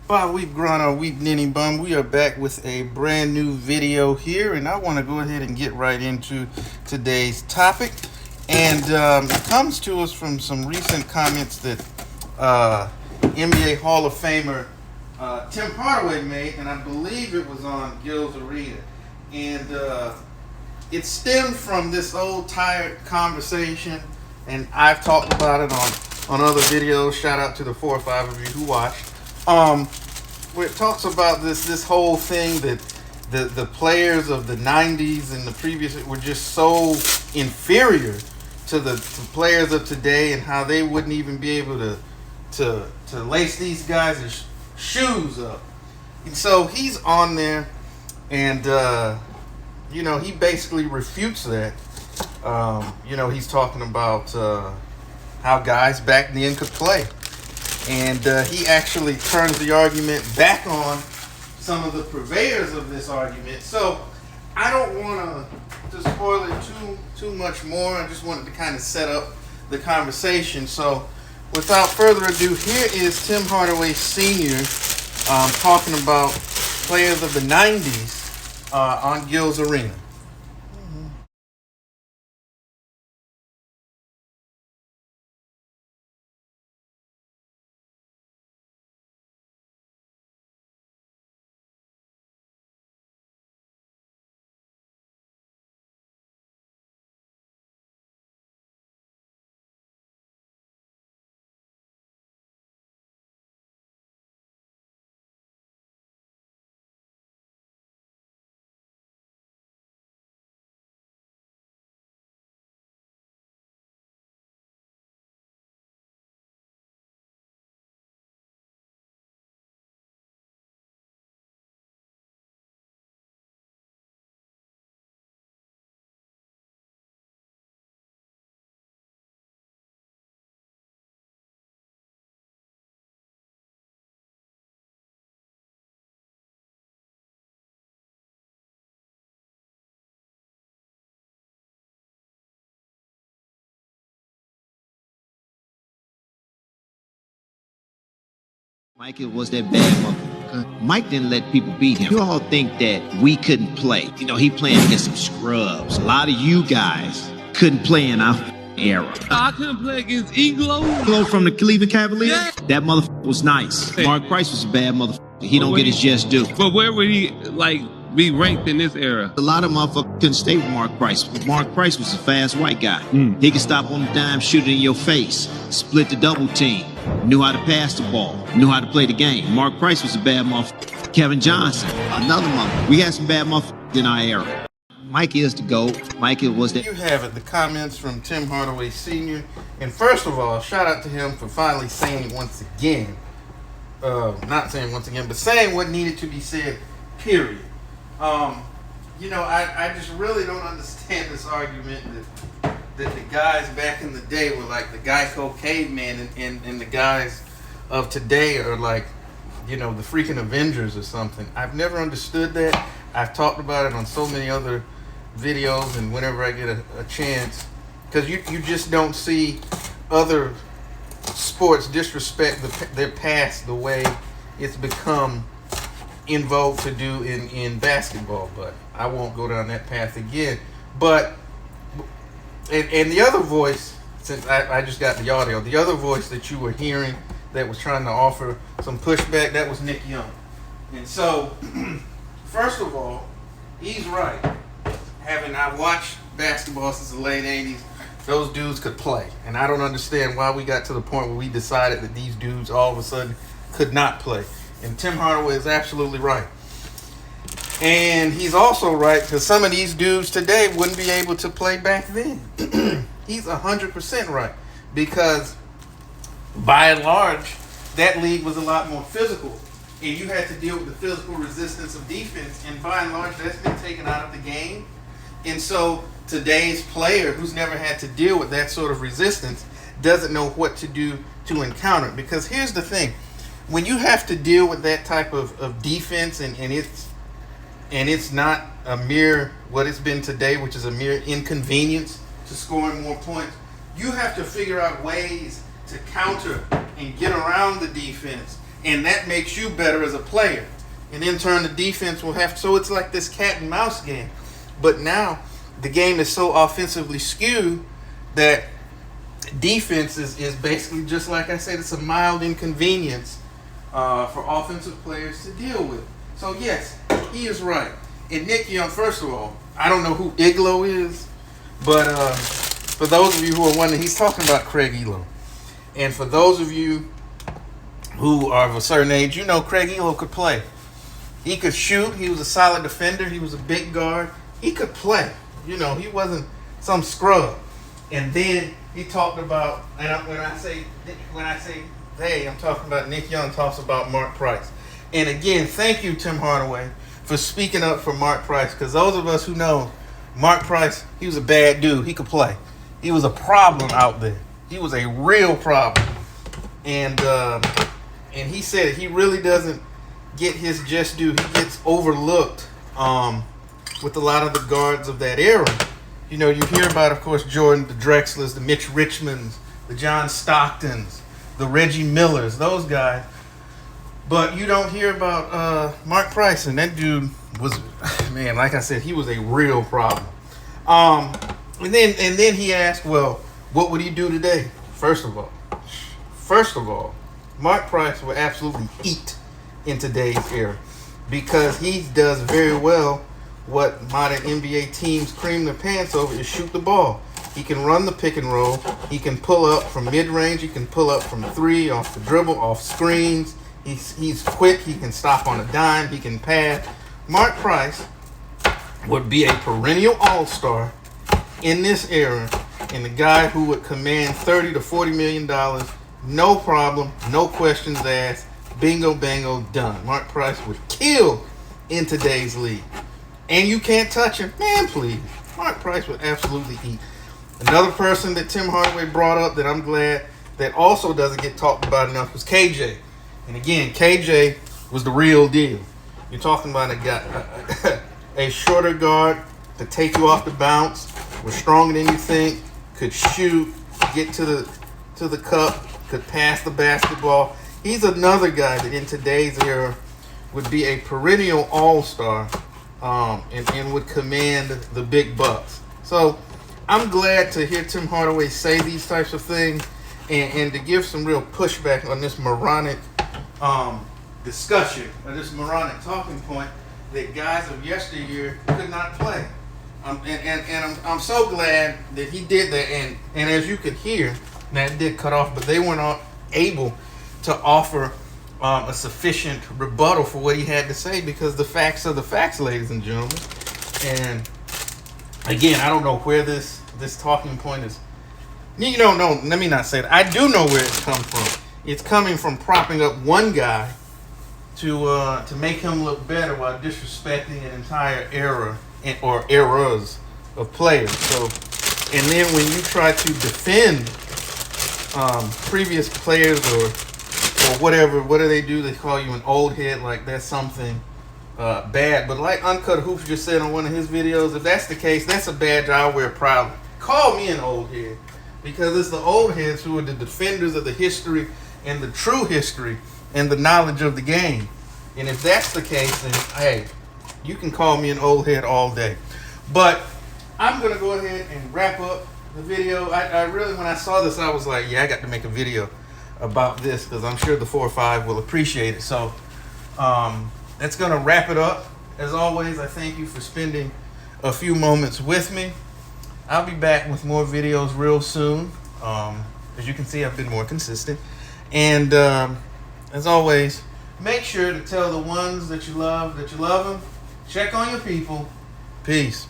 Bob, we've grown our weep ninny bum. We are back with a brand new video here, and I want to go ahead and get right into today's topic. And it comes to us from some recent comments that NBA Hall of Famer Tim Hardaway made, and I believe it was on Gil's Arena. And it stemmed from this old tired conversation, and I've talked about it on other videos. Shout out to the 4 or 5 of you who watched. Where it talks about this whole thing that the players of the 90s and the previous were just so inferior to the players of today, and how they wouldn't even be able to lace these guys' shoes up. And so he's on there, and he basically refutes that. He's talking about how guys back then could play. And he actually turns the argument back on some of the purveyors of this argument. So I don't want to spoil it too much more. I just wanted to kind of set up the conversation. So without further ado, here is Tim Hardaway Sr. Talking about players of the 90s on Gil's Arena. Mike was that bad motherfucker. Mike didn't let people beat him. You all think that we couldn't play. He playing against some scrubs. A lot of you guys couldn't play in our era. I couldn't play against Iglo. Iglo from the Cleveland Cavaliers? Yeah. That motherfucker was nice. Mark Price was a bad motherfucker. He don't get his just due. But where would he, be ranked in this era? A lot of motherfuckers couldn't stay with Mark Price. But Mark Price was a fast white guy. He could stop on the dime, shoot it in your face, split the double team, knew how to pass the ball, knew how to play the game. Mark Price was a bad motherfucker. Kevin Johnson, another motherfucker. We had some bad motherfuckers in our era. Mike is the GOAT. Mike was the... You have it, the comments from Tim Hardaway Sr. And first of all, shout out to him for finally saying once again, not saying once again, but saying what needed to be said, period. I just really don't understand this argument that the guys back in the day were like the Geico caveman, and the guys of today are like, the freaking Avengers or something. I've never understood that. I've talked about it on so many other videos, and whenever I get a chance, because you just don't see other sports disrespect their past the way it's become in vogue to do in basketball. But I won't go down that path again. But and the other voice, since I just got the audio, the other voice that you were hearing that was trying to offer some pushback, that was Nick Young. And so first of all, he's right. I watched basketball since the late 80s, those dudes could play. And I don't understand why we got to the point where we decided that these dudes all of a sudden could not play. And Tim Hardaway is absolutely right. And he's also right, because some of these dudes today wouldn't be able to play back then. He's 100% right. Because by and large, that league was a lot more physical. And you had to deal with the physical resistance of defense. And by and large, that's been taken out of the game. And so today's player, who's never had to deal with that sort of resistance, doesn't know what to do to encounter it. Because here's the thing. When you have to deal with that type of defense, and it's not a mere what it's been today, which is a mere inconvenience to scoring more points, you have to figure out ways to counter and get around the defense and that makes you better as a player. And in turn, the defense will have. So it's like this cat and mouse game. But now the game is so offensively skewed that defense is basically just like I said. It's a mild inconvenience for offensive players to deal with. So yes, he is right. And Nick Young, first of all, I don't know who Iglo is, but for those of you who are wondering, he's talking about Craig Elo. And for those of you who are of a certain age, you know Craig Elo could play. He could shoot. He was a solid defender. He was a big guard. He could play. You know, he wasn't some scrub. And then he talked about, and when I say they, I'm talking about Nick Young talks about Mark Price. And again, thank you, Tim Hardaway, for speaking up for Mark Price. Because those of us who know Mark Price, he was a bad dude. He could play. He was a problem out there. He was a real problem. And he said he really doesn't get his just due. He gets overlooked with a lot of the guards of that era. You know, you hear about, of course, Jordan, the Drexlers, the Mitch Richmonds, the John Stocktons, the Reggie Millers, those guys. But you don't hear about Mark Price, and that dude was, man, like I said, he was a real problem. And then he asked, well, what would he do today? First of all, Mark Price will absolutely eat in today's era because he does very well what modern NBA teams cream their pants over is shoot the ball. He can run the pick and roll. He can pull up from mid-range. He can pull up from three, off the dribble, off screens. He's quick. He can stop on a dime. He can pass. Mark Price would be a perennial all-star in this era, and the guy who would command $30 to $40 million, no problem, no questions asked, bingo, bango, done. Mark Price would kill in today's league. And you can't touch him. Man, please. Mark Price would absolutely eat. Another person that Tim Hardaway brought up that I'm glad that also doesn't get talked about enough was KJ. And again, KJ was the real deal. You're talking about a guy, a shorter guard to take you off the bounce, was stronger than you think, could shoot, get to the cup, could pass the basketball. He's another guy that in today's era would be a perennial all-star and would command the big bucks. So I'm glad to hear Tim Hardaway say these types of things and to give some real pushback on this moronic discussion, or this moronic talking point that guys of yesteryear could not play. And I'm so glad that he did that. And as you could hear, that did cut off, but they weren't able to offer a sufficient rebuttal for what he had to say because the facts are the facts, ladies and gentlemen. And again, I don't know where this talking point is. You don't know. Let me not say that. I do know where it's come from. It's coming from propping up one guy to make him look better while disrespecting an entire era or eras of players. So, and then when you try to defend previous players or whatever, what do? They call you an old head, like that's something bad. But like Uncut Hoops just said on one of his videos, if that's the case, that's a badge I'll wear proudly. Call me an old head, because it's the old heads who are the defenders of the history and the true history and the knowledge of the game. And if that's the case, then hey, you can call me an old head all day. But I'm gonna go ahead and wrap up the video. I really, when I saw this, I was like, yeah, I got to make a video about this because I'm sure the 4 or 5 will appreciate it. So that's going to wrap it up. As always, I thank you for spending a few moments with me. I'll be back with more videos real soon. As you can see, I've been more consistent. And as always, make sure to tell the ones that you love them. Check on your people. Peace.